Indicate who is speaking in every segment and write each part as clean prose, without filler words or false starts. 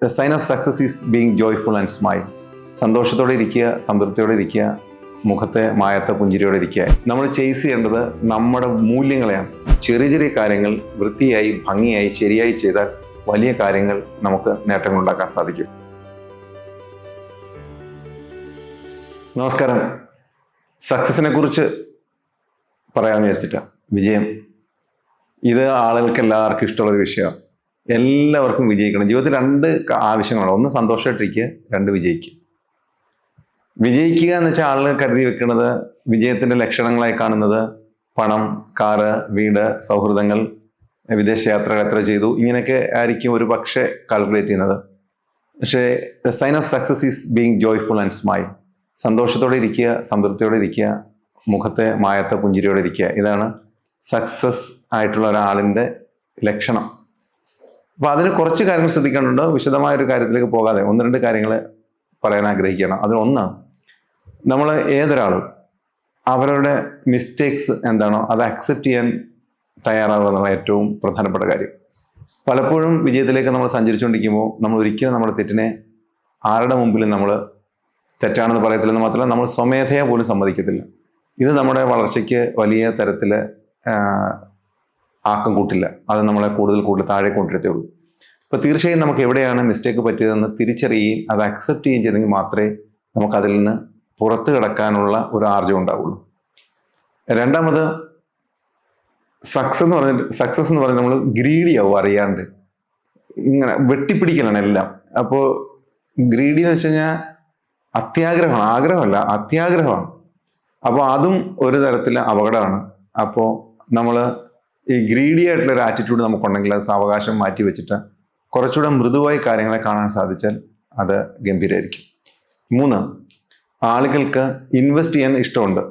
Speaker 1: the sign of success is being joyful and smile. സന്തോഷത്തോടെ ഇരിക്കുക, സംതൃപ്തിയോടെ ഇരിക്കുക, മുഖത്തെ മായത്തെ പുഞ്ചിരിയോടെ ഇരിക്കുക. നമ്മൾ ചേസ് ചെയ്യേണ്ടത് നമ്മുടെ മൂല്യങ്ങളെയാണ്. ചെറിയ ചെറിയ കാര്യങ്ങൾ വൃത്തിയായി, ഭംഗിയായി, ശരിയായി ചെയ്താൽ വലിയ കാര്യങ്ങൾ നമുക്ക് നേട്ടങ്ങൾ ഉണ്ടാക്കാൻ സാധിക്കും. നമസ്കാരം. സക്സസിനെ കുറിച്ച് പറയാമെന്ന് വിചാരിച്ചിട്ടാണ്. വിജയം ഇത് ആളുകൾക്ക് എല്ലാവർക്കും ഇഷ്ടമുള്ളൊരു വിഷയമാണ്. എല്ലാവർക്കും വിജയിക്കണം. ജീവിതത്തിൽ രണ്ട് ആവശ്യങ്ങളാണ്. ഒന്ന് സന്തോഷമായിട്ടിരിക്കുക, രണ്ട് വിജയിക്കുക. വിജയിക്കുക എന്ന് വെച്ചാൽ ആളുകൾ കരുതി വെക്കുന്നത്, വിജയത്തിൻ്റെ ലക്ഷണങ്ങളായി കാണുന്നത് പണം, കാറ്, വീട്, സൗഹൃദങ്ങൾ, വിദേശയാത്രകൾ എത്ര ചെയ്തു, ഇങ്ങനെയൊക്കെ ആയിരിക്കും ഒരു പക്ഷേ കാൽക്കുലേറ്റ് ചെയ്യുന്നത്. പക്ഷേ the sign of success is being joyful and smile. സന്തോഷത്തോടെ ഇരിക്കുക, സംതൃപ്തിയോടെ ഇരിക്കുക, മുഖത്തെ മായത്തെ പുഞ്ചിരിയോടെ ഇരിക്കുക. ഇതാണ് സക്സസ് ആയിട്ടുള്ള ഒരാളിൻ്റെ ലക്ഷണം. അപ്പോൾ അതിന് കുറച്ച് കാര്യങ്ങൾ ശ്രദ്ധിക്കാനുണ്ട്. വിശദമായൊരു കാര്യത്തിലേക്ക് പോകാതെ ഒന്ന് രണ്ട് കാര്യങ്ങൾ പറയാൻ ആഗ്രഹിക്കണം. അതിലൊന്ന്, നമ്മൾ ഏതൊരാളും അവരുടെ മിസ്റ്റേക്സ് എന്താണോ അത് അക്സെപ്റ്റ് ചെയ്യാൻ തയ്യാറാവുക എന്നുള്ള ഏറ്റവും പ്രധാനപ്പെട്ട കാര്യം. പലപ്പോഴും വിജയത്തിലേക്ക് നമ്മൾ സഞ്ചരിച്ചുകൊണ്ടിരിക്കുമ്പോൾ നമ്മൾ ഒരിക്കലും നമ്മുടെ തെറ്റിനെ ആരുടെ മുമ്പിലും നമ്മൾ തെറ്റാണെന്ന് പറയത്തില്ലെന്ന് മാത്രമല്ല, നമ്മൾ സ്വമേധയാ പോലും സമ്മതിക്കത്തില്ല. ഇത് നമ്മുടെ വളർച്ചയ്ക്ക് വലിയ തരത്തിൽ ആക്കം കൂട്ടില്ല. അത് നമ്മളെ കൂടുതൽ താഴെ കൊണ്ടിരുത്തേ ഉള്ളൂ. അപ്പോൾ തീർച്ചയായും നമുക്ക് എവിടെയാണ് മിസ്റ്റേക്ക് പറ്റിയതെന്ന് തിരിച്ചറിയുകയും അത് അക്സെപ്റ്റ് ചെയ്യുകയും ചെയ്തെങ്കിൽ മാത്രമേ നമുക്കതിൽ നിന്ന് പുറത്ത് കിടക്കാനുള്ള ഒരു ആർജം ഉണ്ടാവുള്ളൂ. രണ്ടാമത്, സക്സസ് എന്ന് പറഞ്ഞാൽ നമ്മൾ ഗ്രീഡി ആവും അറിയാണ്ട്. ഇങ്ങനെ വെട്ടിപ്പിടിക്കലാണ് എല്ലാം. അപ്പോൾ ഗ്രീഡി എന്ന് വെച്ച് കഴിഞ്ഞാൽ അത്യാഗ്രഹമാണ്, ആഗ്രഹമല്ല അത്യാഗ്രഹമാണ്. അപ്പോൾ അതും ഒരു തരത്തിൽ അപകടമാണ്. അപ്പോൾ നമ്മൾ ഈ ഗ്രീഡി ആയിട്ടുള്ളൊരു ആറ്റിറ്റ്യൂഡ് നമുക്കുണ്ടെങ്കിൽ അത് സാവകാശം മാറ്റി വെച്ചിട്ട് കുറച്ചുകൂടെ മൃദുവായി കാര്യങ്ങളെ കാണാൻ സാധിച്ചാൽ അത് ഗംഭീരമായിരിക്കും. 3, ആളുകൾക്ക് ഇൻവെസ്റ്റ് ചെയ്യാൻ ഇഷ്ടമുണ്ട്.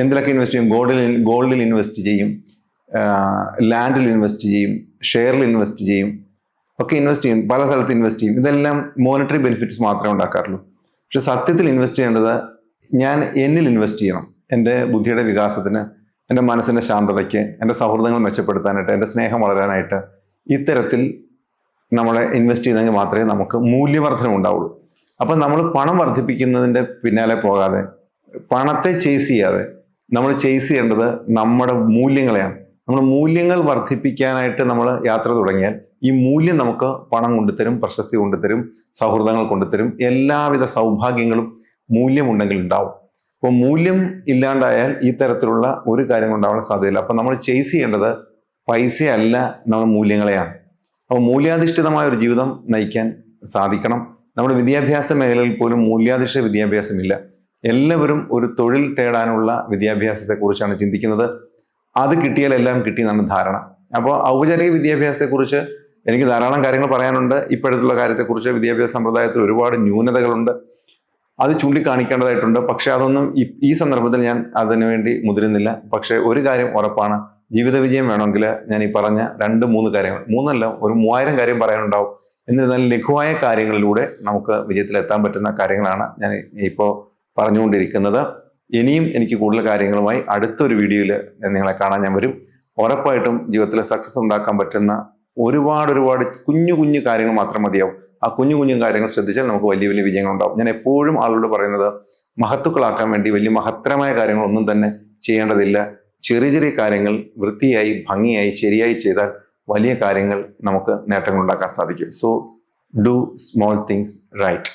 Speaker 1: എന്തിലൊക്കെ ഇൻവെസ്റ്റ് ചെയ്യും? ഗോൾഡിൽ ഇൻവെസ്റ്റ് ചെയ്യും, ലാൻഡിൽ ഇൻവെസ്റ്റ് ചെയ്യും, ഷെയറിൽ ഇൻവെസ്റ്റ് ചെയ്യും, ഒക്കെ ഇൻവെസ്റ്റ് ചെയ്യും, പല സ്ഥലത്ത് ഇൻവെസ്റ്റ് ചെയ്യും. ഇതെല്ലാം മോണിറ്ററി ബെനിഫിറ്റ്സ് മാത്രമേ ഉണ്ടാക്കാറുള്ളൂ. പക്ഷെ സത്യത്തിൽ ഇൻവെസ്റ്റ് ചെയ്യേണ്ടത്, ഞാൻ എന്നിൽ ഇൻവെസ്റ്റ് ചെയ്യണം. എൻ്റെ ബുദ്ധിയുടെ വികാസത്തിന്, എൻ്റെ മനസ്സിൻ്റെ ശാന്തതയ്ക്ക്, എൻ്റെ സൗഹൃദങ്ങൾ മെച്ചപ്പെടുത്താനായിട്ട്, എൻ്റെ സ്നേഹം വളരാനായിട്ട് ഇത്തരത്തിൽ നമ്മളെ ഇൻവെസ്റ്റ് ചെയ്തെങ്കിൽ മാത്രമേ നമുക്ക് മൂല്യവർദ്ധനം ഉണ്ടാവുള്ളൂ. അപ്പം നമ്മൾ പണം വർദ്ധിപ്പിക്കുന്നതിൻ്റെ പിന്നാലെ പോകാതെ, പണത്തെ ചേസ് ചെയ്യാതെ നമ്മൾ ചേസ് ചെയ്യേണ്ടത് നമ്മുടെ മൂല്യങ്ങളെയാണ്. നമ്മൾ മൂല്യങ്ങൾ വർദ്ധിപ്പിക്കാനായിട്ട് നമ്മൾ യാത്ര തുടങ്ങിയാൽ ഈ മൂല്യം നമുക്ക് പണം കൊണ്ടുതരും, പ്രശസ്തി കൊണ്ടുതരും, സൗഹൃദങ്ങൾ കൊണ്ടുതരും, എല്ലാവിധ സൗഭാഗ്യങ്ങളും മൂല്യമുണ്ടെങ്കിൽ ഉണ്ടാവും. അപ്പോൾ മൂല്യം ഇല്ലാണ്ടായാൽ ഈ തരത്തിലുള്ള ഒരു കാര്യം ഉണ്ടാവാൻ സാധ്യതയില്ല. അപ്പോൾ നമ്മൾ ചേസ് ചെയ്യേണ്ടത് പൈസയല്ല, നമ്മൾ മൂല്യങ്ങളെയാണ്. അപ്പോൾ മൂല്യാധിഷ്ഠിതമായ ഒരു ജീവിതം നയിക്കാൻ സാധിക്കണം. നമ്മുടെ വിദ്യാഭ്യാസ മേഖലയിൽ പോലും മൂല്യാധിഷ്ഠിത വിദ്യാഭ്യാസമില്ല. എല്ലാവരും ഒരു തൊഴിൽ തേടാനുള്ള വിദ്യാഭ്യാസത്തെക്കുറിച്ചാണ് ചിന്തിക്കുന്നത്. അത് കിട്ടിയാൽ എല്ലാം കിട്ടിയെന്നാണ് ധാരണ. അപ്പോൾ ഔപചാരിക വിദ്യാഭ്യാസത്തെക്കുറിച്ച് എനിക്ക് ധാരാളം കാര്യങ്ങൾ പറയാനുണ്ട്. ഇപ്പോഴത്തുള്ള കാര്യത്തെക്കുറിച്ച് വിദ്യാഭ്യാസ സമ്പ്രദായത്തിൽ ഒരുപാട് ന്യൂനതകളുണ്ട്, അത് ചൂണ്ടിക്കാണിക്കേണ്ടതായിട്ടുണ്ട്. പക്ഷെ അതൊന്നും ഈ സന്ദർഭത്തിൽ ഞാൻ അതിനുവേണ്ടി മുതിരുന്നില്ല. പക്ഷെ ഒരു കാര്യം ഉറപ്പാണ്, ജീവിത വിജയം വേണമെങ്കിൽ ഞാൻ ഈ പറഞ്ഞ 2-3 കാര്യങ്ങൾ, 3 ഒരു 3000 കാര്യം പറയാനുണ്ടാവും. എന്നിരുന്നാലും ലഘുവായ കാര്യങ്ങളിലൂടെ നമുക്ക് വിജയത്തിലെത്താൻ പറ്റുന്ന കാര്യങ്ങളാണ് ഞാൻ ഇപ്പോൾ പറഞ്ഞുകൊണ്ടിരിക്കുന്നത്. ഇനിയും എനിക്ക് കൂടുതൽ കാര്യങ്ങളുമായി അടുത്തൊരു വീഡിയോയിൽ നിങ്ങളെ കാണാൻ ഞാൻ വരും. ഉറപ്പായിട്ടും ജീവിതത്തിൽ സക്സസ് ഉണ്ടാക്കാൻ പറ്റുന്ന ഒരുപാട് കുഞ്ഞു കാര്യങ്ങൾ മാത്രം മതിയാവും. ആ കുഞ്ഞു കാര്യങ്ങൾ ശ്രദ്ധിച്ചാൽ നമുക്ക് വലിയ വിജയങ്ങൾ ഉണ്ടാവും. ഞാൻ എപ്പോഴും ആളോട് പറയുന്നത്, മഹത്തുക്കളാക്കാൻ വേണ്ടി വലിയ മഹത്തരമായ കാര്യങ്ങളൊന്നും തന്നെ ചെയ്യേണ്ടതില്ല. ചെറിയ കാര്യങ്ങൾ വൃത്തിയായി, ഭംഗിയായി, ശരിയായി ചെയ്താൽ വലിയ കാര്യങ്ങൾ നമുക്ക് നേട്ടങ്ങൾ ഉണ്ടാക്കാൻ സാധിക്കും. So do small things right.